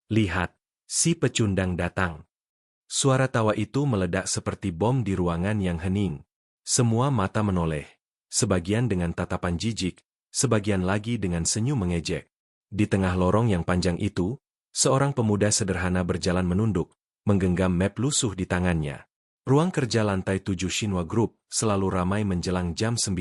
Lihat, si pecundang datang. Suara tawa itu meledak seperti bom di ruangan yang hening. Semua mata menoleh. Sebagian dengan tatapan jijik, sebagian lagi dengan senyum mengejek. Di tengah lorong yang panjang itu, seorang pemuda sederhana berjalan menunduk, menggenggam map lusuh di tangannya. Ruang kerja lantai 7 Shinwa Group selalu ramai menjelang jam 9.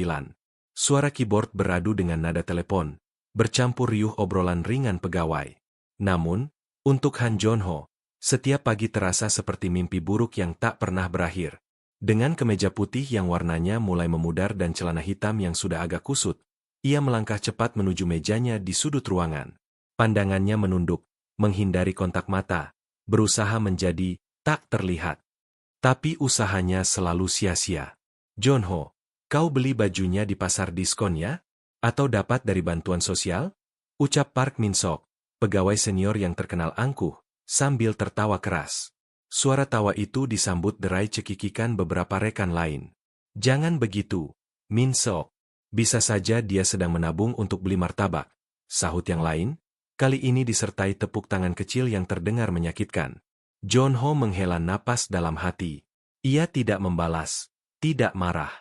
Suara keyboard beradu dengan nada telepon, bercampur riuh obrolan ringan pegawai. Namun, untuk Han Jonho, setiap pagi terasa seperti mimpi buruk yang tak pernah berakhir. Dengan kemeja putih yang warnanya mulai memudar dan celana hitam yang sudah agak kusut, ia melangkah cepat menuju mejanya di sudut ruangan. Pandangannya menunduk, menghindari kontak mata, berusaha menjadi tak terlihat. Tapi usahanya selalu sia-sia. Jonho, kau beli bajunya di pasar diskon ya? Atau dapat dari bantuan sosial? Ucap Park Min-sok, pegawai senior yang terkenal angkuh, sambil tertawa keras. Suara tawa itu disambut derai cekikikan beberapa rekan lain. Jangan begitu, Min-sok. Bisa saja dia sedang menabung untuk beli martabak. Sahut yang lain, kali ini disertai tepuk tangan kecil yang terdengar menyakitkan. Jonho menghela napas dalam hati. Ia tidak membalas, tidak marah.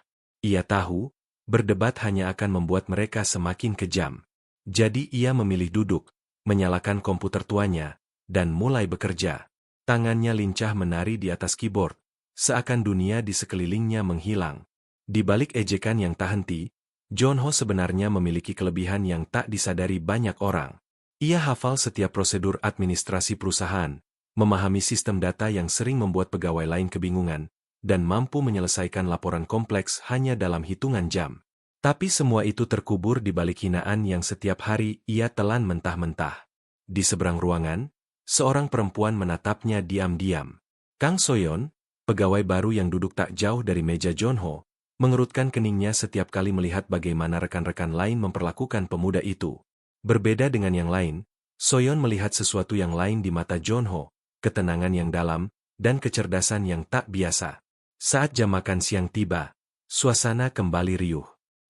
Ia tahu, berdebat hanya akan membuat mereka semakin kejam. Jadi ia memilih duduk, menyalakan komputer tuanya, dan mulai bekerja. Tangannya lincah menari di atas keyboard, seakan dunia di sekelilingnya menghilang. Di balik ejekan yang tak henti, Jonho sebenarnya memiliki kelebihan yang tak disadari banyak orang. Ia hafal setiap prosedur administrasi perusahaan, memahami sistem data yang sering membuat pegawai lain kebingungan, dan mampu menyelesaikan laporan kompleks hanya dalam hitungan jam. Tapi semua itu terkubur di balik hinaan yang setiap hari ia telan mentah-mentah. Di seberang ruangan, seorang perempuan menatapnya diam-diam. Kang Soyeon, pegawai baru yang duduk tak jauh dari meja Jonho, mengerutkan keningnya setiap kali melihat bagaimana rekan-rekan lain memperlakukan pemuda itu. Berbeda dengan yang lain, Soyeon melihat sesuatu yang lain di mata Jonho, ketenangan yang dalam, dan kecerdasan yang tak biasa. Saat jam makan siang tiba, suasana kembali riuh.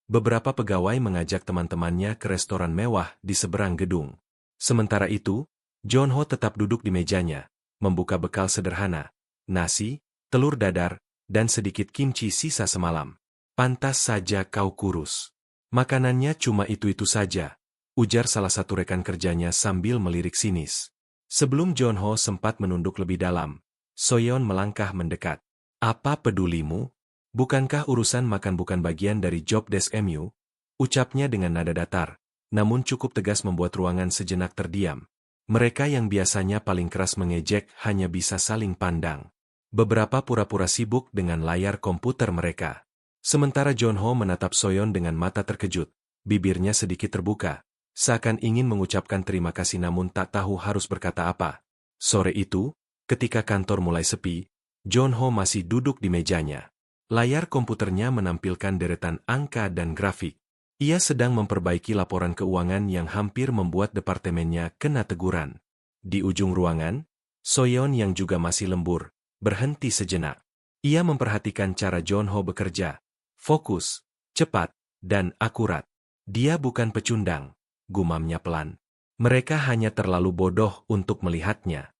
Beberapa pegawai mengajak teman-temannya ke restoran mewah di seberang gedung. Sementara itu, Jonho tetap duduk di mejanya, membuka bekal sederhana, nasi, telur dadar, dan sedikit kimchi sisa semalam. Pantas saja kau kurus. Makanannya cuma itu-itu saja, ujar salah satu rekan kerjanya sambil melirik sinis. Sebelum Jonho sempat menunduk lebih dalam, Soyeon melangkah mendekat. Apa pedulimu? Bukankah urusan makan bukan bagian dari job desk MU? Ucapnya dengan nada datar, namun cukup tegas membuat ruangan sejenak terdiam. Mereka yang biasanya paling keras mengejek hanya bisa saling pandang. Beberapa pura-pura sibuk dengan layar komputer mereka. Sementara Jonho menatap Soyeon dengan mata terkejut, bibirnya sedikit terbuka, seakan ingin mengucapkan terima kasih namun tak tahu harus berkata apa. Sore itu, ketika kantor mulai sepi, Jonho masih duduk di mejanya. Layar komputernya menampilkan deretan angka dan grafik. Ia sedang memperbaiki laporan keuangan yang hampir membuat departemennya kena teguran. Di ujung ruangan, Soyeon yang juga masih lembur, berhenti sejenak. Ia memperhatikan cara Jonho bekerja. Fokus, cepat, dan akurat. Dia bukan pecundang, gumamnya pelan. Mereka hanya terlalu bodoh untuk melihatnya.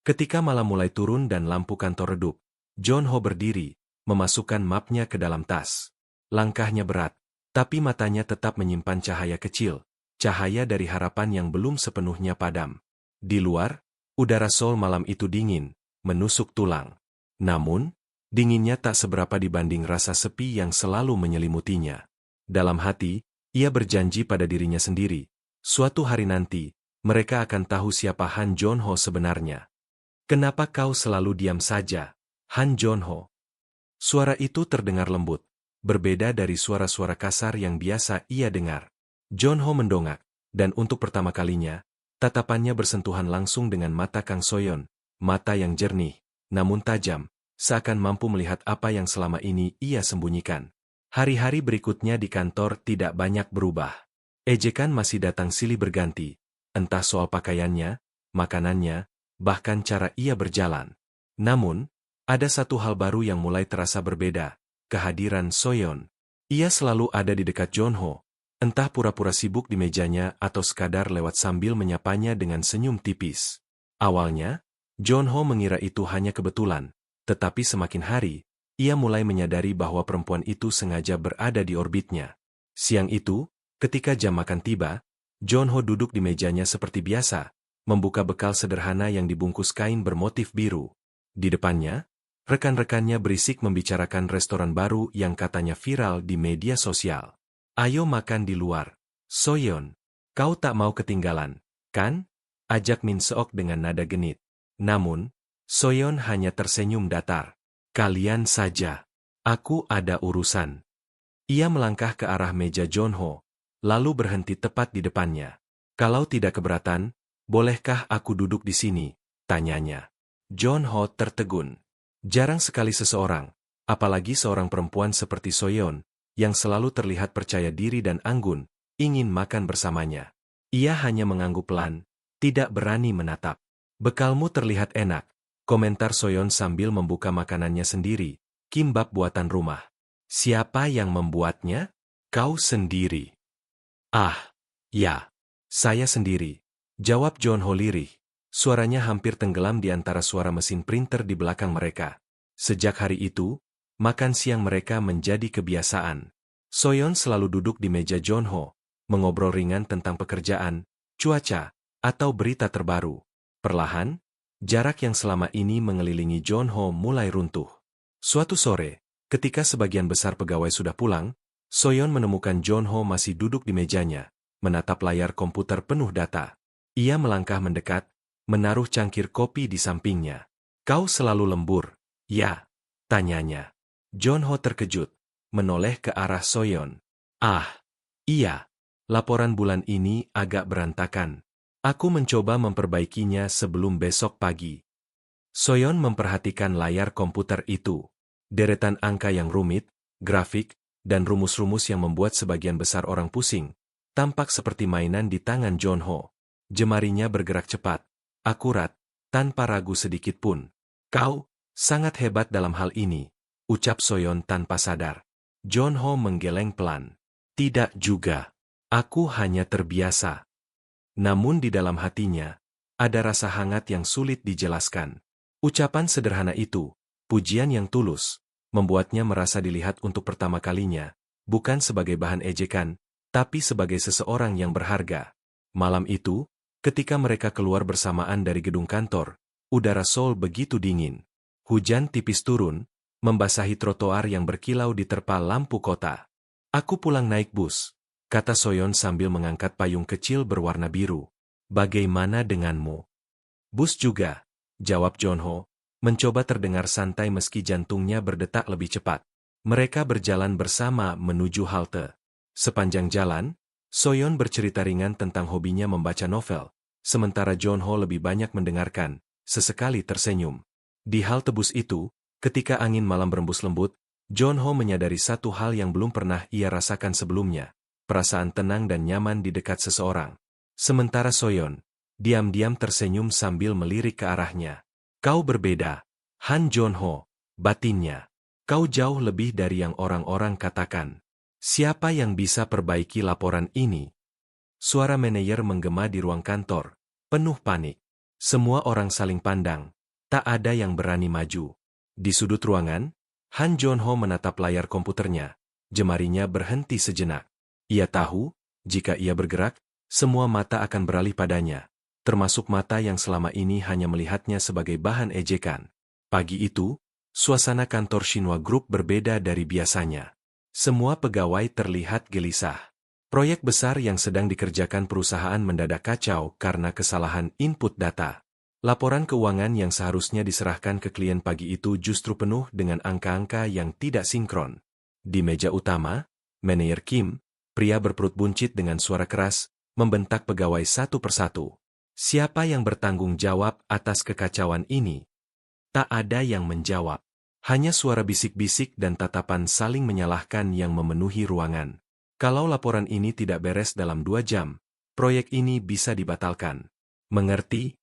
Ketika malam mulai turun dan lampu kantor redup, Jonho berdiri, memasukkan mapnya ke dalam tas. Langkahnya berat, tapi matanya tetap menyimpan cahaya kecil, cahaya dari harapan yang belum sepenuhnya padam. Di luar, udara Seoul malam itu dingin, menusuk tulang. Namun, dinginnya tak seberapa dibanding rasa sepi yang selalu menyelimutinya. Dalam hati, ia berjanji pada dirinya sendiri, suatu hari nanti, mereka akan tahu siapa Han Jonho sebenarnya. Kenapa kau selalu diam saja, Han Jonho? Suara itu terdengar lembut, berbeda dari suara-suara kasar yang biasa ia dengar. Jonho mendongak, dan untuk pertama kalinya, tatapannya bersentuhan langsung dengan mata Kang Soyeon, mata yang jernih, namun tajam, seakan mampu melihat apa yang selama ini ia sembunyikan. Hari-hari berikutnya di kantor tidak banyak berubah. Ejekan masih datang silih berganti, entah soal pakaiannya, makanannya, bahkan cara ia berjalan. Namun, ada satu hal baru yang mulai terasa berbeda, kehadiran Soyeon. Ia selalu ada di dekat Jonho, entah pura-pura sibuk di mejanya atau sekadar lewat sambil menyapanya dengan senyum tipis. Awalnya, John Ho mengira itu hanya kebetulan, tetapi semakin hari, ia mulai menyadari bahwa perempuan itu sengaja berada di orbitnya. Siang itu, ketika jam makan tiba, John Ho duduk di mejanya seperti biasa, membuka bekal sederhana yang dibungkus kain bermotif biru. Di depannya, rekan-rekannya berisik membicarakan restoran baru yang katanya viral di media sosial. Ayo makan di luar. Soyeon, kau tak mau ketinggalan, kan? Ajak Min Seok dengan nada genit. Namun, Soyeon hanya tersenyum datar. Kalian saja. Aku ada urusan. Ia melangkah ke arah meja John Ho, lalu berhenti tepat di depannya. Kalau tidak keberatan, bolehkah aku duduk di sini? Tanyanya. John Ho tertegun. Jarang sekali seseorang, apalagi seorang perempuan seperti Soyeon, yang selalu terlihat percaya diri dan anggun, ingin makan bersamanya. Ia hanya mengangguk pelan, tidak berani menatap. Bekalmu terlihat enak, komentar Soyeon sambil membuka makanannya sendiri, kimbap buatan rumah. Siapa yang membuatnya? Kau sendiri. Ah, ya, saya sendiri, jawab John Ho lirih. Suaranya hampir tenggelam di antara suara mesin printer di belakang mereka. Sejak hari itu, makan siang mereka menjadi kebiasaan. Soyeon selalu duduk di meja John Ho, mengobrol ringan tentang pekerjaan, cuaca, atau berita terbaru. Perlahan, jarak yang selama ini mengelilingi John Ho mulai runtuh. Suatu sore, ketika sebagian besar pegawai sudah pulang, Soyeon menemukan John Ho masih duduk di mejanya, menatap layar komputer penuh data. Ia melangkah mendekat, menaruh cangkir kopi di sampingnya. Kau selalu lembur, ya? Tanyanya. John Ho terkejut, menoleh ke arah Soyeon. Ah, iya. Laporan bulan ini agak berantakan. Aku mencoba memperbaikinya sebelum besok pagi. Soyeon memperhatikan layar komputer itu. Deretan angka yang rumit, grafik, dan rumus-rumus yang membuat sebagian besar orang pusing, tampak seperti mainan di tangan John Ho. Jemarinya bergerak cepat, akurat, tanpa ragu sedikit pun. Kau sangat hebat dalam hal ini, ucap Soyeon tanpa sadar. John Ho menggeleng pelan. Tidak juga. Aku hanya terbiasa. Namun di dalam hatinya, ada rasa hangat yang sulit dijelaskan. Ucapan sederhana itu, pujian yang tulus, membuatnya merasa dilihat untuk pertama kalinya, bukan sebagai bahan ejekan, tapi sebagai seseorang yang berharga. Malam itu, ketika mereka keluar bersamaan dari gedung kantor, udara Seoul begitu dingin. Hujan tipis turun, membasahi trotoar yang berkilau diterpa lampu kota. Aku pulang naik bus, kata Soyeon sambil mengangkat payung kecil berwarna biru. Bagaimana denganmu? Bus juga, jawab John Ho, mencoba terdengar santai meski jantungnya berdetak lebih cepat. Mereka berjalan bersama menuju halte. Sepanjang jalan, Soyeon bercerita ringan tentang hobinya membaca novel, sementara John Ho lebih banyak mendengarkan, sesekali tersenyum. Di halte bus itu, ketika angin malam berembus lembut, John Ho menyadari satu hal yang belum pernah ia rasakan sebelumnya. Perasaan tenang dan nyaman di dekat seseorang. Sementara Soyeon, diam-diam tersenyum sambil melirik ke arahnya. Kau berbeda, Han John Ho, batinnya. Kau jauh lebih dari yang orang-orang katakan. Siapa yang bisa perbaiki laporan ini? Suara manajer menggema di ruang kantor, penuh panik. Semua orang saling pandang, tak ada yang berani maju. Di sudut ruangan, Han John Ho menatap layar komputernya, jemarinya berhenti sejenak. Ia tahu, jika ia bergerak, semua mata akan beralih padanya, termasuk mata yang selama ini hanya melihatnya sebagai bahan ejekan. Pagi itu, suasana kantor Shinwa Group berbeda dari biasanya. Semua pegawai terlihat gelisah. Proyek besar yang sedang dikerjakan perusahaan mendadak kacau karena kesalahan input data. Laporan keuangan yang seharusnya diserahkan ke klien pagi itu justru penuh dengan angka-angka yang tidak sinkron. Di meja utama, manajer Kim, pria berperut buncit dengan suara keras, membentak pegawai satu persatu. Siapa yang bertanggung jawab atas kekacauan ini? Tak ada yang menjawab. Hanya suara bisik-bisik dan tatapan saling menyalahkan yang memenuhi ruangan. Kalau laporan ini tidak beres dalam 2 jam, proyek ini bisa dibatalkan. Mengerti?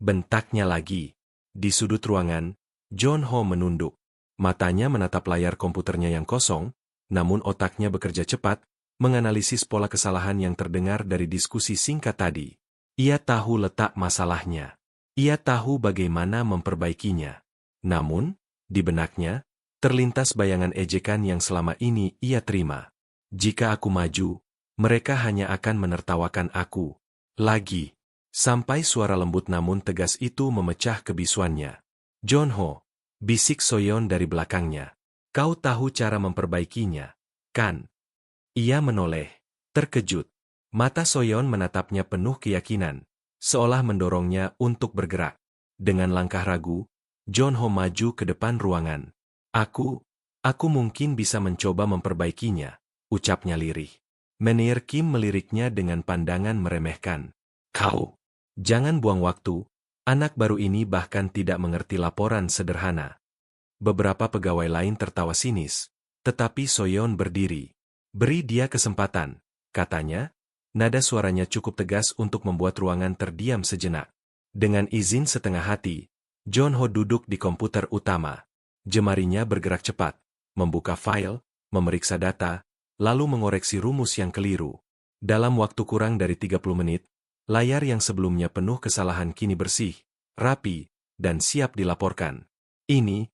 Bentaknya lagi. Di sudut ruangan, John Ho menunduk. Matanya menatap layar komputernya yang kosong, namun otaknya bekerja cepat, menganalisis pola kesalahan yang terdengar dari diskusi singkat tadi. Ia tahu letak masalahnya. Ia tahu bagaimana memperbaikinya. Namun, di benaknya, terlintas bayangan ejekan yang selama ini ia terima. Jika aku maju, mereka hanya akan menertawakan aku. Lagi. Sampai suara lembut namun tegas itu memecah kebisuannya. Jonho, bisik Soyeon dari belakangnya. Kau tahu cara memperbaikinya, kan? Ia menoleh, terkejut. Mata Soyeon menatapnya penuh keyakinan, seolah mendorongnya untuk bergerak. Dengan langkah ragu, Jonho maju ke depan ruangan. Aku mungkin bisa mencoba memperbaikinya, ucapnya lirih. Meneer Kim meliriknya dengan pandangan meremehkan. Kau, jangan buang waktu, anak baru ini bahkan tidak mengerti laporan sederhana. Beberapa pegawai lain tertawa sinis, tetapi Soyeon berdiri. Beri dia kesempatan, katanya. Nada suaranya cukup tegas untuk membuat ruangan terdiam sejenak. Dengan izin setengah hati, Jonho duduk di komputer utama. Jemarinya bergerak cepat, membuka file, memeriksa data, lalu mengoreksi rumus yang keliru. Dalam waktu kurang dari 30 menit, layar yang sebelumnya penuh kesalahan kini bersih, rapi, dan siap dilaporkan. Ini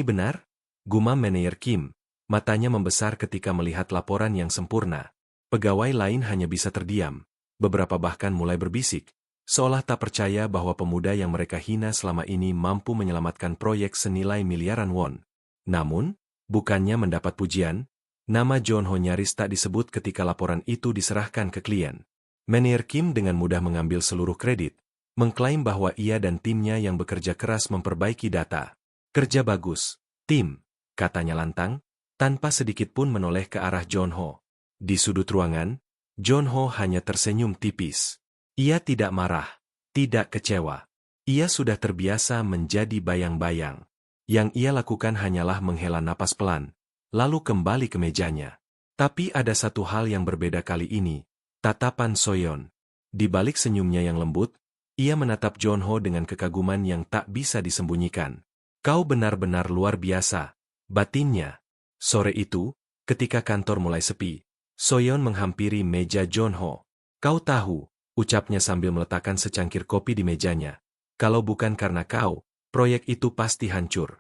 benar? Gumam Meneer Kim. Matanya membesar ketika melihat laporan yang sempurna. Pegawai lain hanya bisa terdiam. Beberapa bahkan mulai berbisik, seolah tak percaya bahwa pemuda yang mereka hina selama ini mampu menyelamatkan proyek senilai miliaran won. Namun, bukannya mendapat pujian, nama Jonho nyaris tak disebut ketika laporan itu diserahkan ke klien. Meneer Kim dengan mudah mengambil seluruh kredit, mengklaim bahwa ia dan timnya yang bekerja keras memperbaiki data. Kerja bagus, tim, katanya lantang, tanpa sedikit pun menoleh ke arah Jonho. Di sudut ruangan, Jonho hanya tersenyum tipis. Ia tidak marah, tidak kecewa. Ia sudah terbiasa menjadi bayang-bayang. Yang ia lakukan hanyalah menghela napas pelan, lalu kembali ke mejanya. Tapi ada satu hal yang berbeda kali ini, tatapan Soyeon. Di balik senyumnya yang lembut, ia menatap Jonho dengan kekaguman yang tak bisa disembunyikan. Kau benar-benar luar biasa, batinnya. Sore itu, ketika kantor mulai sepi, Soyeon menghampiri meja Jonho. Kau tahu, ucapnya sambil meletakkan secangkir kopi di mejanya. Kalau bukan karena kau, proyek itu pasti hancur.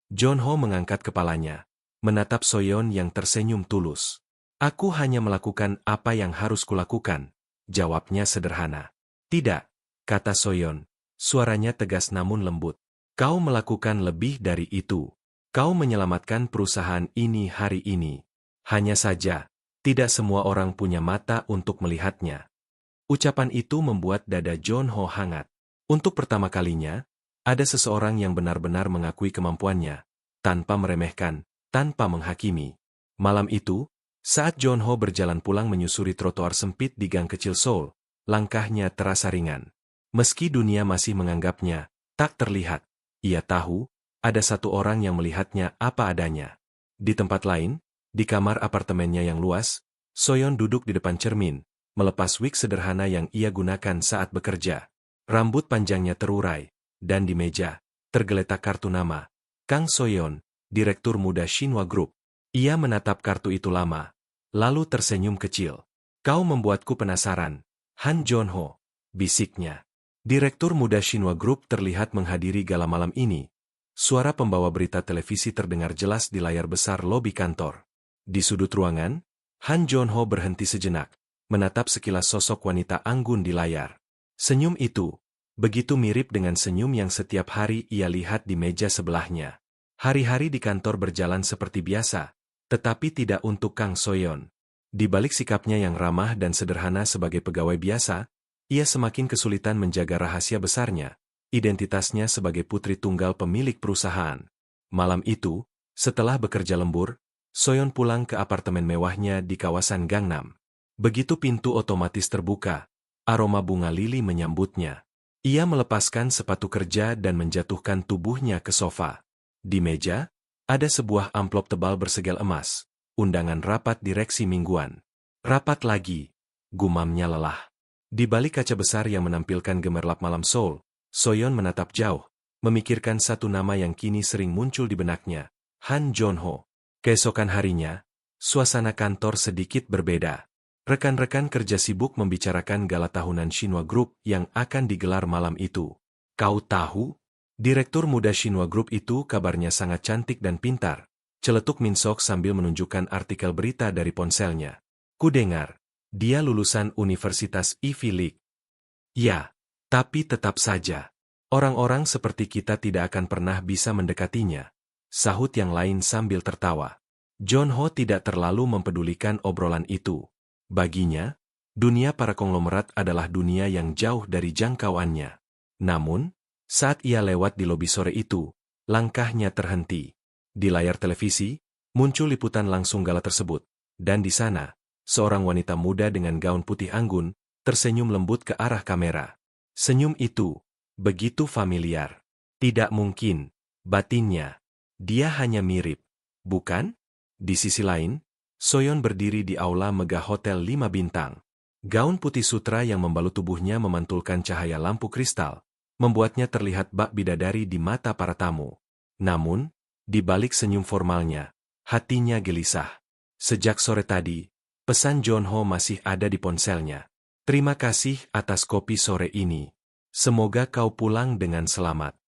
Jonho mengangkat kepalanya, menatap Soyeon yang tersenyum tulus. Aku hanya melakukan apa yang harus kulakukan, jawabnya sederhana. Tidak, kata Soyeon, suaranya tegas namun lembut. Kau melakukan lebih dari itu. Kau menyelamatkan perusahaan ini hari ini. Hanya saja, tidak semua orang punya mata untuk melihatnya. Ucapan itu membuat dada Jonho hangat. Untuk pertama kalinya, ada seseorang yang benar-benar mengakui kemampuannya, tanpa meremehkan, tanpa menghakimi. Malam itu, saat Jonho berjalan pulang menyusuri trotoar sempit di gang kecil Seoul, langkahnya terasa ringan. Meski dunia masih menganggapnya tak terlihat, ia tahu, ada satu orang yang melihatnya apa adanya. Di tempat lain, di kamar apartemennya yang luas, Soyeon duduk di depan cermin, melepas wig sederhana yang ia gunakan saat bekerja. Rambut panjangnya terurai, dan di meja, tergeletak kartu nama. Kang Soyeon, Direktur Muda Shinwa Group. Ia menatap kartu itu lama, lalu tersenyum kecil. Kau membuatku penasaran, Han Jonho, bisiknya. Direktur Muda Shinwa Group terlihat menghadiri gala malam ini. Suara pembawa berita televisi terdengar jelas di layar besar lobi kantor. Di sudut ruangan, Han Jonho berhenti sejenak, menatap sekilas sosok wanita anggun di layar. Senyum itu, begitu mirip dengan senyum yang setiap hari ia lihat di meja sebelahnya. Hari-hari di kantor berjalan seperti biasa, tetapi tidak untuk Kang Soyeon. Di balik sikapnya yang ramah dan sederhana sebagai pegawai biasa, ia semakin kesulitan menjaga rahasia besarnya, identitasnya sebagai putri tunggal pemilik perusahaan. Malam itu, setelah bekerja lembur, Soyeon pulang ke apartemen mewahnya di kawasan Gangnam. Begitu pintu otomatis terbuka, aroma bunga lili menyambutnya. Ia melepaskan sepatu kerja dan menjatuhkan tubuhnya ke sofa. Di meja, ada sebuah amplop tebal bersegel emas, undangan rapat direksi mingguan. Rapat lagi, gumamnya lelah. Di balik kaca besar yang menampilkan gemerlap malam Seoul, Soyeon menatap jauh, memikirkan satu nama yang kini sering muncul di benaknya, Han Jonho. Keesokan harinya, suasana kantor sedikit berbeda. Rekan-rekan kerja sibuk membicarakan gala tahunan Shinwa Group yang akan digelar malam itu. Kau tahu? Direktur muda Shinwa Group itu kabarnya sangat cantik dan pintar, celetuk Min Sok sambil menunjukkan artikel berita dari ponselnya. Kudengar, dia lulusan Universitas Ivy League. Ya, tapi tetap saja. Orang-orang seperti kita tidak akan pernah bisa mendekatinya. Sahut yang lain sambil tertawa. John Ho tidak terlalu mempedulikan obrolan itu. Baginya, dunia para konglomerat adalah dunia yang jauh dari jangkauannya. Namun, saat ia lewat di lobi sore itu, langkahnya terhenti. Di layar televisi, muncul liputan langsung gala tersebut. Dan di sana, seorang wanita muda dengan gaun putih anggun, tersenyum lembut ke arah kamera. Senyum itu begitu familiar. Tidak mungkin, batinnya. Dia hanya mirip, bukan? Di sisi lain, Soyeon berdiri di aula megah hotel 5 bintang. Gaun putih sutra yang membalut tubuhnya memantulkan cahaya lampu kristal, membuatnya terlihat bak bidadari di mata para tamu. Namun, di balik senyum formalnya, hatinya gelisah. Sejak sore tadi, pesan John Ho masih ada di ponselnya. Terima kasih atas kopi sore ini. Semoga kau pulang dengan selamat.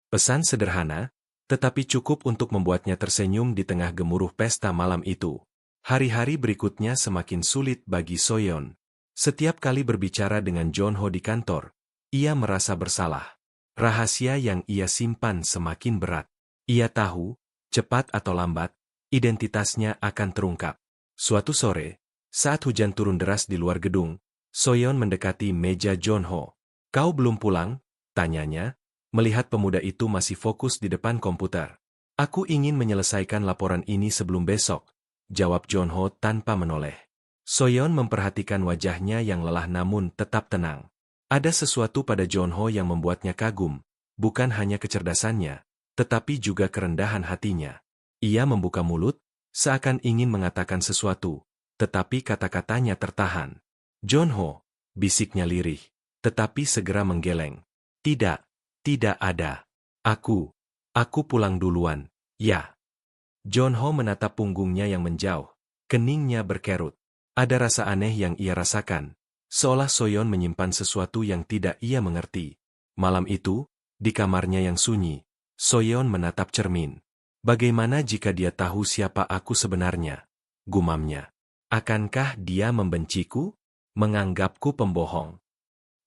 Pesan sederhana, tetapi cukup untuk membuatnya tersenyum di tengah gemuruh pesta malam itu. Hari-hari berikutnya semakin sulit bagi Soyeon. Setiap kali berbicara dengan John Ho di kantor, ia merasa bersalah. Rahasia yang ia simpan semakin berat. Ia tahu, cepat atau lambat, identitasnya akan terungkap. Suatu sore, saat hujan turun deras di luar gedung, Soyeon mendekati meja John Ho. Kau belum pulang? Tanyanya, melihat pemuda itu masih fokus di depan komputer. Aku ingin menyelesaikan laporan ini sebelum besok, jawab John Ho tanpa menoleh. Soyeon memperhatikan wajahnya yang lelah namun tetap tenang. Ada sesuatu pada John Ho yang membuatnya kagum, bukan hanya kecerdasannya, tetapi juga kerendahan hatinya. Ia membuka mulut, seakan ingin mengatakan sesuatu, tetapi kata-katanya tertahan. John Ho, bisiknya lirih, tetapi segera menggeleng. Tidak ada. Aku pulang duluan, ya. John Ho menatap punggungnya yang menjauh, keningnya berkerut. Ada rasa aneh yang ia rasakan, seolah Soyeon menyimpan sesuatu yang tidak ia mengerti. Malam itu, di kamarnya yang sunyi, Soyeon menatap cermin. Bagaimana jika dia tahu siapa aku sebenarnya? Gumamnya. Akankah dia membenciku? Menganggapku pembohong?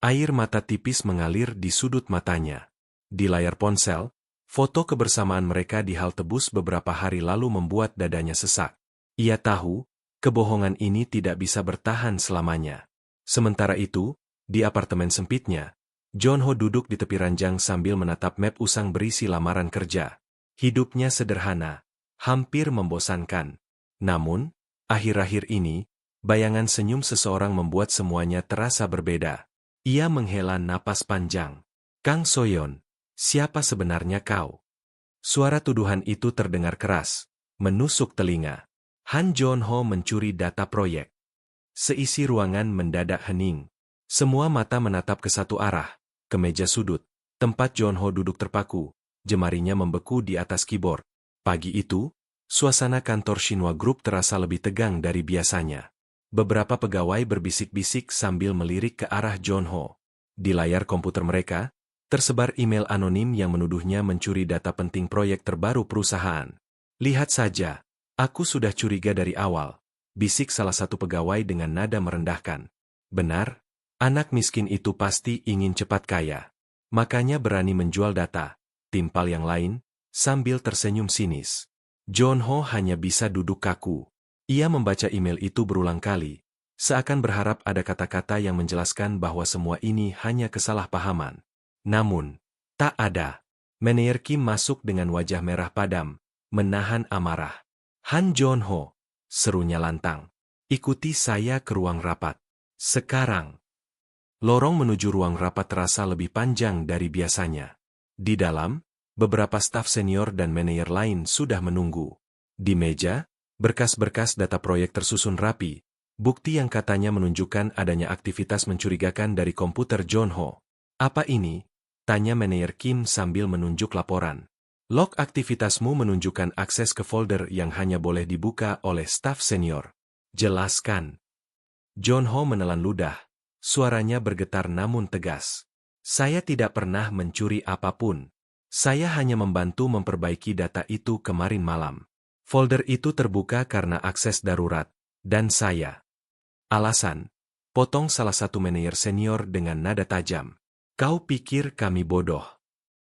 Air mata tipis mengalir di sudut matanya. Di layar ponsel, foto kebersamaan mereka di halte bus beberapa hari lalu membuat dadanya sesak. Ia tahu, kebohongan ini tidak bisa bertahan selamanya. Sementara itu, di apartemen sempitnya, John Ho duduk di tepi ranjang sambil menatap map usang berisi lamaran kerja. Hidupnya sederhana, hampir membosankan. Namun, akhir-akhir ini, bayangan senyum seseorang membuat semuanya terasa berbeda. Ia menghela napas panjang. Kang Soyeon, siapa sebenarnya kau? Suara tuduhan itu terdengar keras, menusuk telinga. Han John Ho mencuri data proyek. Seisi ruangan mendadak hening. Semua mata menatap ke satu arah, ke meja sudut, tempat John Ho duduk terpaku, jemarinya membeku di atas keyboard. Pagi itu, suasana kantor Shinwa Group terasa lebih tegang dari biasanya. Beberapa pegawai berbisik-bisik sambil melirik ke arah John Ho. Di layar komputer mereka, tersebar email anonim yang menuduhnya mencuri data penting proyek terbaru perusahaan. Lihat saja, aku sudah curiga dari awal, bisik salah satu pegawai dengan nada merendahkan. Benar, anak miskin itu pasti ingin cepat kaya. Makanya berani menjual data, timpal yang lain, sambil tersenyum sinis. John Ho hanya bisa duduk kaku. Ia membaca email itu berulang kali, seakan berharap ada kata-kata yang menjelaskan bahwa semua ini hanya kesalahpahaman. Namun, tak ada. Manajer Kim masuk dengan wajah merah padam, menahan amarah. Han John Ho, serunya lantang. Ikuti saya ke ruang rapat. Sekarang. Lorong menuju ruang rapat terasa lebih panjang dari biasanya. Di dalam, beberapa staf senior dan manajer lain sudah menunggu. Di meja, berkas-berkas data proyek tersusun rapi, bukti yang katanya menunjukkan adanya aktivitas mencurigakan dari komputer John Ho. Apa ini? Tanya manajer Kim sambil menunjuk laporan. Log aktivitasmu menunjukkan akses ke folder yang hanya boleh dibuka oleh staf senior. Jelaskan. John Ho menelan ludah, suaranya bergetar namun tegas. Saya tidak pernah mencuri apapun. Saya hanya membantu memperbaiki data itu kemarin malam. Folder itu terbuka karena akses darurat, dan saya. Alasan, potong salah satu manajer senior dengan nada tajam. Kau pikir kami bodoh?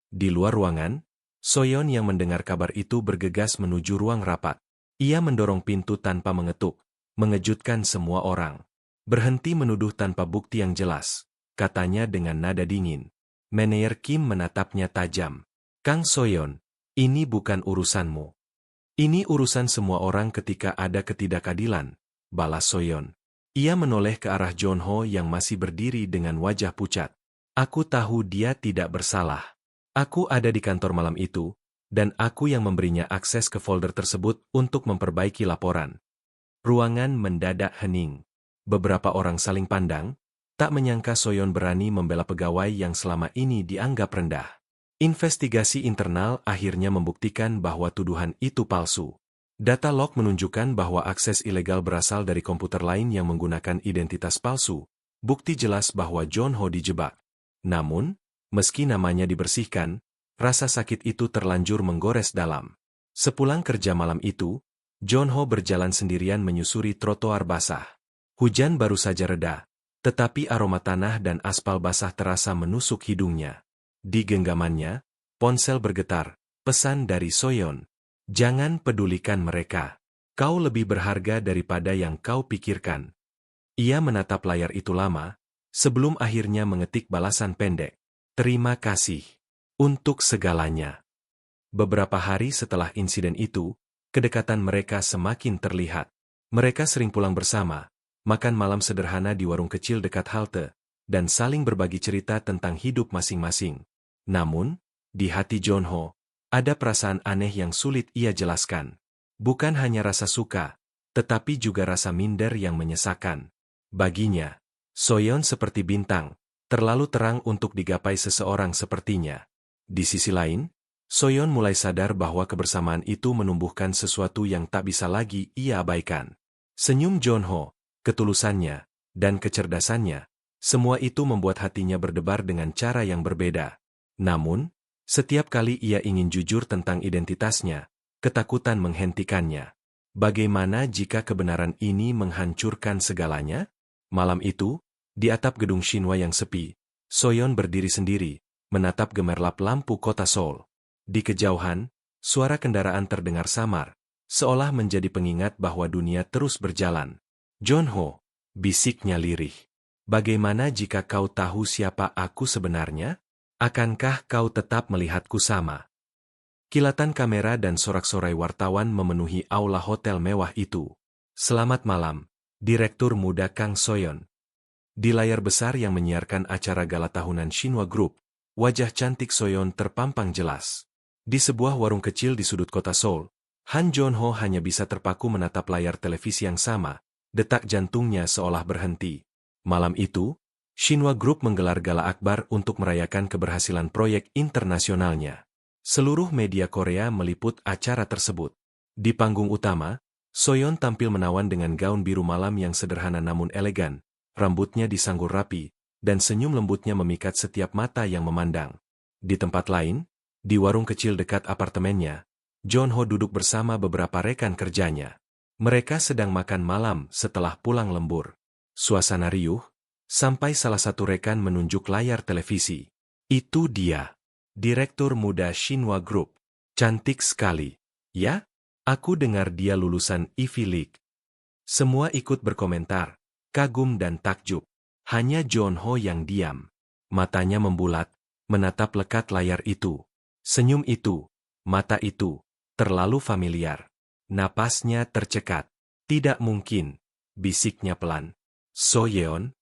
Di luar ruangan, Soyeon yang mendengar kabar itu bergegas menuju ruang rapat. Ia mendorong pintu tanpa mengetuk, mengejutkan semua orang. Berhenti menuduh tanpa bukti yang jelas, katanya dengan nada dingin. Manajer Kim menatapnya tajam. Kang Soyeon, ini bukan urusanmu. Ini urusan semua orang ketika ada ketidakadilan, balas Soyeon. Ia menoleh ke arah John Ho yang masih berdiri dengan wajah pucat. Aku tahu dia tidak bersalah. Aku ada di kantor malam itu, dan aku yang memberinya akses ke folder tersebut untuk memperbaiki laporan. Ruangan mendadak hening. Beberapa orang saling pandang, tak menyangka Soyeon berani membela pegawai yang selama ini dianggap rendah. Investigasi internal akhirnya membuktikan bahwa tuduhan itu palsu. Data log menunjukkan bahwa akses ilegal berasal dari komputer lain yang menggunakan identitas palsu. Bukti jelas bahwa John Ho dijebak. Namun, meski namanya dibersihkan, rasa sakit itu terlanjur menggores dalam. Sepulang kerja malam itu, John Ho berjalan sendirian menyusuri trotoar basah. Hujan baru saja reda, tetapi aroma tanah dan aspal basah terasa menusuk hidungnya. Di genggamannya, ponsel bergetar, pesan dari Soyeon. Jangan pedulikan mereka. Kau lebih berharga daripada yang kau pikirkan. Ia menatap layar itu lama, sebelum akhirnya mengetik balasan pendek. Terima kasih. Untuk segalanya. Beberapa hari setelah insiden itu, kedekatan mereka semakin terlihat. Mereka sering pulang bersama, makan malam sederhana di warung kecil dekat halte, dan saling berbagi cerita tentang hidup masing-masing. Namun, di hati John Ho, ada perasaan aneh yang sulit ia jelaskan. Bukan hanya rasa suka, tetapi juga rasa minder yang menyesakan. Baginya, Soyeon seperti bintang, terlalu terang untuk digapai seseorang sepertinya. Di sisi lain, Soyeon mulai sadar bahwa kebersamaan itu menumbuhkan sesuatu yang tak bisa lagi ia abaikan. Senyum John Ho, ketulusannya, dan kecerdasannya, semua itu membuat hatinya berdebar dengan cara yang berbeda. Namun, setiap kali ia ingin jujur tentang identitasnya, ketakutan menghentikannya. Bagaimana jika kebenaran ini menghancurkan segalanya? Malam itu, di atap gedung Shinwa yang sepi, Soyeon berdiri sendiri, menatap gemerlap lampu kota Seoul. Di kejauhan, suara kendaraan terdengar samar, seolah menjadi pengingat bahwa dunia terus berjalan. John Ho, bisiknya lirih. Bagaimana jika kau tahu siapa aku sebenarnya? Akankah kau tetap melihatku sama? Kilatan kamera dan sorak-sorai wartawan memenuhi aula hotel mewah itu. Selamat malam, Direktur Muda Kang Soyeon. Di layar besar yang menyiarkan acara gala tahunan Shinwa Group, wajah cantik Soyeon terpampang jelas. Di sebuah warung kecil di sudut kota Seoul, Han John Ho hanya bisa terpaku menatap layar televisi yang sama, detak jantungnya seolah berhenti. Malam itu, Shinwa Group menggelar gala akbar untuk merayakan keberhasilan proyek internasionalnya. Seluruh media Korea meliput acara tersebut. Di panggung utama, Soyeon tampil menawan dengan gaun biru malam yang sederhana namun elegan, rambutnya disanggur rapi, dan senyum lembutnya memikat setiap mata yang memandang. Di tempat lain, di warung kecil dekat apartemennya, John Ho duduk bersama beberapa rekan kerjanya. Mereka sedang makan malam setelah pulang lembur. Suasana riuh, sampai salah satu rekan menunjuk layar televisi. Itu dia, Direktur Muda Shinwa Group. Cantik sekali. Ya? Aku dengar dia lulusan Ivy League. Semua ikut berkomentar, kagum dan takjub. Hanya John Ho yang diam. Matanya membulat, menatap lekat layar itu. Senyum itu, mata itu, terlalu familiar. Napasnya tercekat. Tidak mungkin, bisiknya pelan. Soyeon.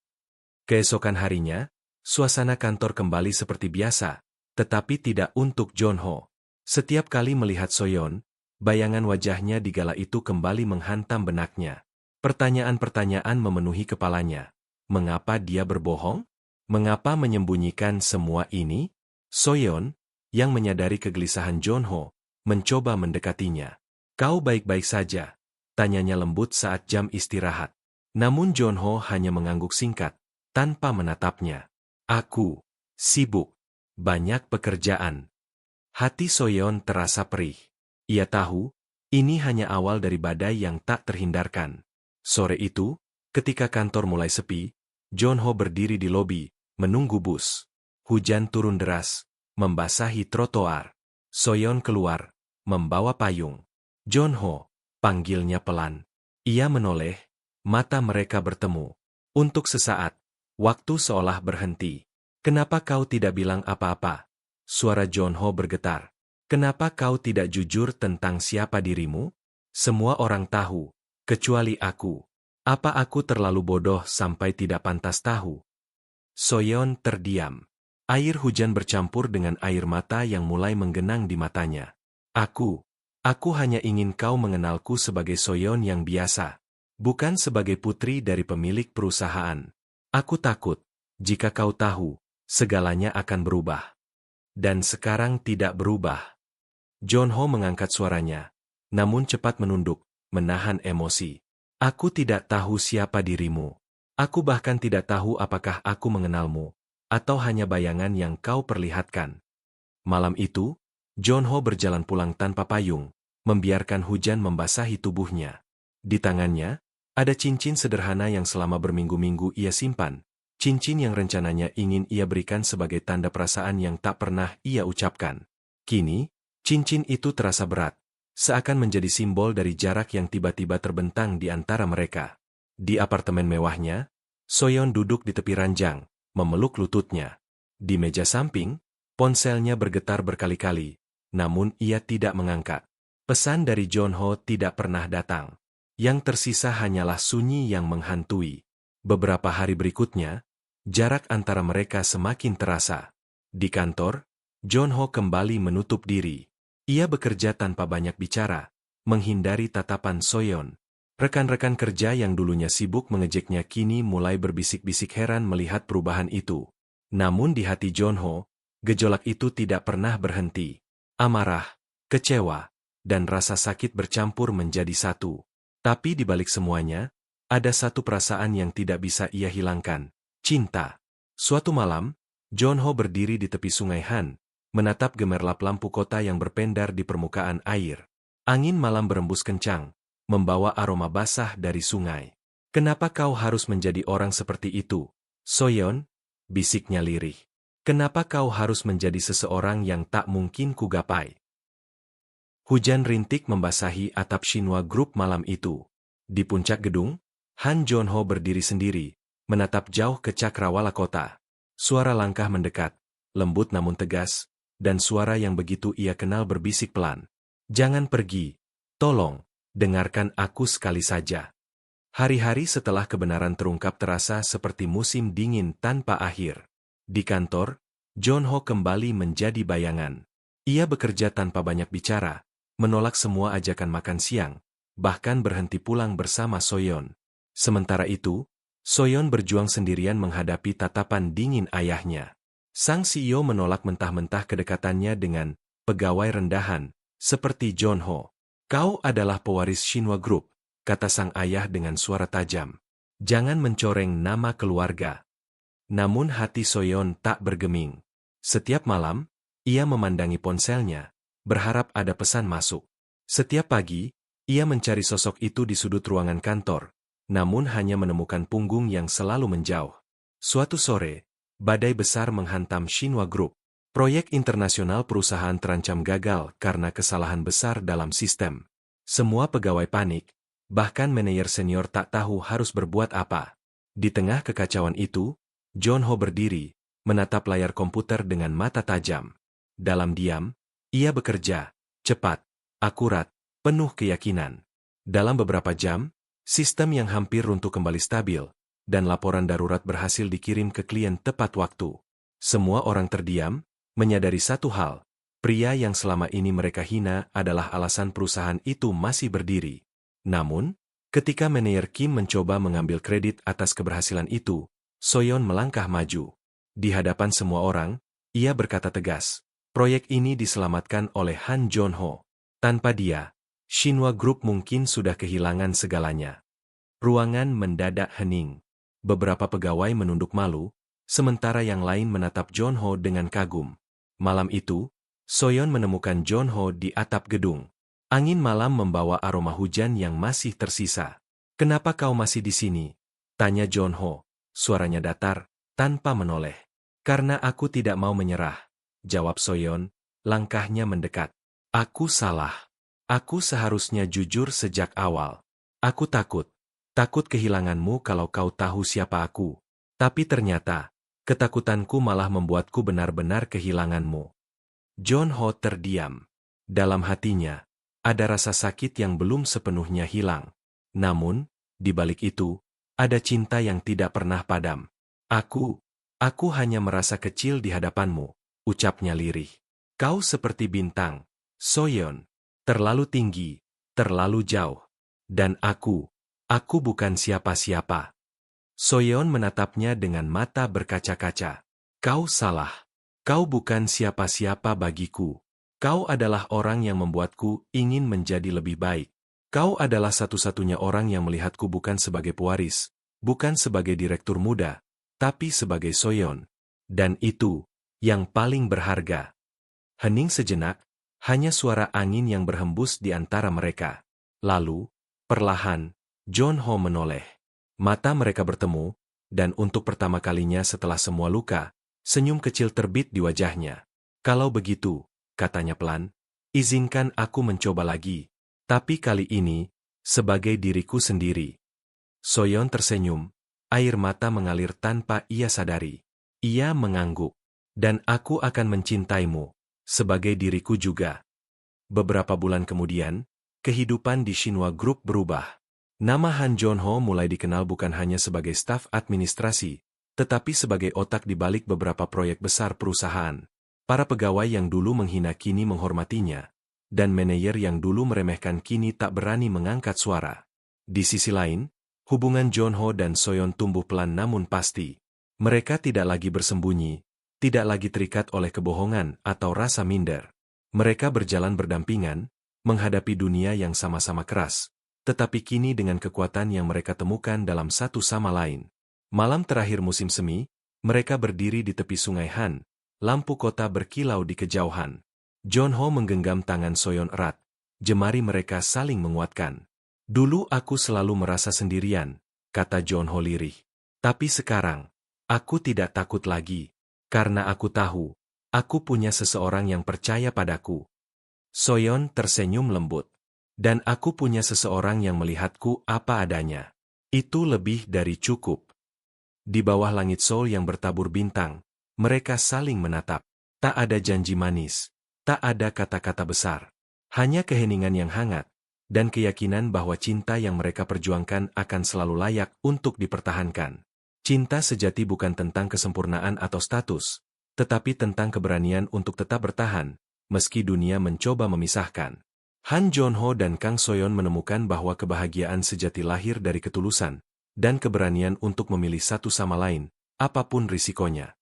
Keesokan harinya, suasana kantor kembali seperti biasa, tetapi tidak untuk John Ho. Setiap kali melihat Soyeon, bayangan wajahnya di gala itu kembali menghantam benaknya. Pertanyaan-pertanyaan memenuhi kepalanya. Mengapa dia berbohong? Mengapa menyembunyikan semua ini? Soyeon, yang menyadari kegelisahan John Ho, mencoba mendekatinya. Kau baik-baik saja? Tanyanya lembut saat jam istirahat. Namun John Ho hanya mengangguk singkat, tanpa menatapnya. Aku Sibuk. Banyak pekerjaan. Hati Soyeon terasa perih. Ia tahu, ini hanya awal dari badai yang tak terhindarkan. Sore itu, ketika kantor mulai sepi, Jeonho berdiri di lobi, menunggu bus. Hujan turun deras, membasahi trotoar. Soyeon keluar, membawa payung. Jeonho, panggilnya pelan. Ia menoleh, mata mereka bertemu. Untuk sesaat, waktu seolah berhenti. Kenapa kau tidak bilang apa-apa? Suara Jeonho bergetar. Kenapa kau tidak jujur tentang siapa dirimu? Semua orang tahu, kecuali aku. Apa aku terlalu bodoh sampai tidak pantas tahu? Soyeon terdiam. Air hujan bercampur dengan air mata yang mulai menggenang di matanya. Aku hanya ingin kau mengenalku sebagai Soyeon yang biasa, bukan sebagai putri dari pemilik perusahaan. Aku takut, jika kau tahu, segalanya akan berubah. Dan sekarang tidak berubah. Jeonho mengangkat suaranya, namun cepat menunduk, menahan emosi. Aku tidak tahu siapa dirimu. Aku bahkan tidak tahu apakah aku mengenalmu, atau hanya bayangan yang kau perlihatkan. Malam itu, Jeonho berjalan pulang tanpa payung, membiarkan hujan membasahi tubuhnya. Di tangannya, ada cincin sederhana yang selama berminggu-minggu ia simpan, cincin yang rencananya ingin ia berikan sebagai tanda perasaan yang tak pernah ia ucapkan. Kini, cincin itu terasa berat, seakan menjadi simbol dari jarak yang tiba-tiba terbentang di antara mereka. Di apartemen mewahnya, Soyeon duduk di tepi ranjang, memeluk lututnya. Di meja samping, ponselnya bergetar berkali-kali, namun ia tidak mengangkat. Pesan dari Jeonho tidak pernah datang. Yang tersisa hanyalah sunyi yang menghantui. Beberapa hari berikutnya, jarak antara mereka semakin terasa. Di kantor, Jeonho kembali menutup diri. Ia bekerja tanpa banyak bicara, menghindari tatapan Soyeon. Rekan-rekan kerja yang dulunya sibuk mengejeknya kini mulai berbisik-bisik heran melihat perubahan itu. Namun di hati Jeonho, gejolak itu tidak pernah berhenti. Amarah, kecewa, dan rasa sakit bercampur menjadi satu. Tapi di balik semuanya, ada satu perasaan yang tidak bisa ia hilangkan, cinta. Suatu malam, Jeonho berdiri di tepi sungai Han, menatap gemerlap lampu kota yang berpendar di permukaan air. Angin malam berembus kencang, membawa aroma basah dari sungai. Kenapa kau harus menjadi orang seperti itu, Soyeon? Bisiknya lirih. Kenapa kau harus menjadi seseorang yang tak mungkin kugapai? Hujan rintik membasahi atap Shinwa Group malam itu. Di puncak gedung, Han Jeonho berdiri sendiri, menatap jauh ke cakrawala kota. Suara langkah mendekat, lembut namun tegas, dan suara yang begitu ia kenal berbisik pelan. Jangan pergi, tolong, dengarkan aku sekali saja. Hari-hari setelah kebenaran terungkap terasa seperti musim dingin tanpa akhir. Di kantor, Jeonho kembali menjadi bayangan. Ia bekerja tanpa banyak bicara, menolak semua ajakan makan siang, bahkan berhenti pulang bersama Soyeon. Sementara itu, Soyeon berjuang sendirian menghadapi tatapan dingin ayahnya. Sang CEO menolak mentah-mentah kedekatannya dengan pegawai rendahan, seperti Jeonho. Kau adalah pewaris Shinwa Group, kata sang ayah dengan suara tajam. Jangan mencoreng nama keluarga. Namun hati Soyeon tak bergeming. Setiap malam, ia memandangi ponselnya, berharap ada pesan masuk. Setiap pagi, ia mencari sosok itu di sudut ruangan kantor, namun hanya menemukan punggung yang selalu menjauh. Suatu sore, badai besar menghantam Shinwa Group. Proyek internasional perusahaan terancam gagal karena kesalahan besar dalam sistem. Semua pegawai panik, bahkan manajer senior tak tahu harus berbuat apa. Di tengah kekacauan itu, Jeonho berdiri, menatap layar komputer dengan mata tajam. Dalam diam, ia bekerja, cepat, akurat, penuh keyakinan. Dalam beberapa jam, sistem yang hampir runtuh kembali stabil, dan laporan darurat berhasil dikirim ke klien tepat waktu. Semua orang terdiam, menyadari satu hal, pria yang selama ini mereka hina adalah alasan perusahaan itu masih berdiri. Namun, ketika manajer Kim mencoba mengambil kredit atas keberhasilan itu, Soyeon melangkah maju. Di hadapan semua orang, ia berkata tegas, proyek ini diselamatkan oleh Han Jeonho. Tanpa dia, Shinwa Group mungkin sudah kehilangan segalanya. Ruangan mendadak hening. Beberapa pegawai menunduk malu, sementara yang lain menatap John Ho dengan kagum. Malam itu, Soyeon menemukan John Ho di atap gedung. Angin malam membawa aroma hujan yang masih tersisa. "Kenapa kau masih di sini?" tanya John Ho. Suaranya datar, tanpa menoleh. "Karena aku tidak mau menyerah," jawab Soyeon, langkahnya mendekat. "Aku salah. Aku seharusnya jujur sejak awal. Aku takut. Takut kehilanganmu kalau kau tahu siapa aku. Tapi ternyata, ketakutanku malah membuatku benar-benar kehilanganmu." John Ho terdiam. Dalam hatinya, ada rasa sakit yang belum sepenuhnya hilang. Namun, di balik itu, ada cinta yang tidak pernah padam. Aku hanya merasa kecil di hadapanmu," ucapnya lirih. "Kau seperti bintang, Soyeon, terlalu tinggi, terlalu jauh. Dan aku bukan siapa-siapa." Soyeon menatapnya dengan mata berkaca-kaca. "Kau salah. Kau bukan siapa-siapa bagiku. Kau adalah orang yang membuatku ingin menjadi lebih baik. Kau adalah satu-satunya orang yang melihatku bukan sebagai pewaris, bukan sebagai direktur muda, tapi sebagai Soyeon. Dan itu yang paling berharga." Hening sejenak, hanya suara angin yang berhembus di antara mereka. Lalu, perlahan, John Ho menoleh. Mata mereka bertemu, dan untuk pertama kalinya setelah semua luka, senyum kecil terbit di wajahnya. "Kalau begitu," katanya pelan, "izinkan aku mencoba lagi. Tapi kali ini, sebagai diriku sendiri." Soyeon tersenyum, air mata mengalir tanpa ia sadari. Ia mengangguk. "Dan aku akan mencintaimu, sebagai diriku juga." Beberapa bulan kemudian, kehidupan di Shinwa Group berubah. Nama Han John Ho mulai dikenal bukan hanya sebagai staf administrasi, tetapi sebagai otak di balik beberapa proyek besar perusahaan. Para pegawai yang dulu menghina kini menghormatinya, dan manajer yang dulu meremehkan kini tak berani mengangkat suara. Di sisi lain, hubungan John Ho dan Soyeon tumbuh pelan namun pasti. Mereka tidak lagi bersembunyi, tidak lagi terikat oleh kebohongan atau rasa minder. Mereka berjalan berdampingan, menghadapi dunia yang sama-sama keras, tetapi kini dengan kekuatan yang mereka temukan dalam satu sama lain. Malam terakhir musim semi, mereka berdiri di tepi sungai Han, lampu kota berkilau di kejauhan. John Ho menggenggam tangan Soyeon erat, jemari mereka saling menguatkan. "Dulu aku selalu merasa sendirian," kata John Ho lirih. "Tapi sekarang, aku tidak takut lagi, karena aku tahu, aku punya seseorang yang percaya padaku." Soyeon tersenyum lembut. "Dan aku punya seseorang yang melihatku apa adanya. Itu lebih dari cukup." Di bawah langit Seoul yang bertabur bintang, mereka saling menatap. Tak ada janji manis, tak ada kata-kata besar. Hanya keheningan yang hangat, dan keyakinan bahwa cinta yang mereka perjuangkan akan selalu layak untuk dipertahankan. Cinta sejati bukan tentang kesempurnaan atau status, tetapi tentang keberanian untuk tetap bertahan, meski dunia mencoba memisahkan. Han John Ho dan Kang Soyeon menemukan bahwa kebahagiaan sejati lahir dari ketulusan, dan keberanian untuk memilih satu sama lain, apapun risikonya.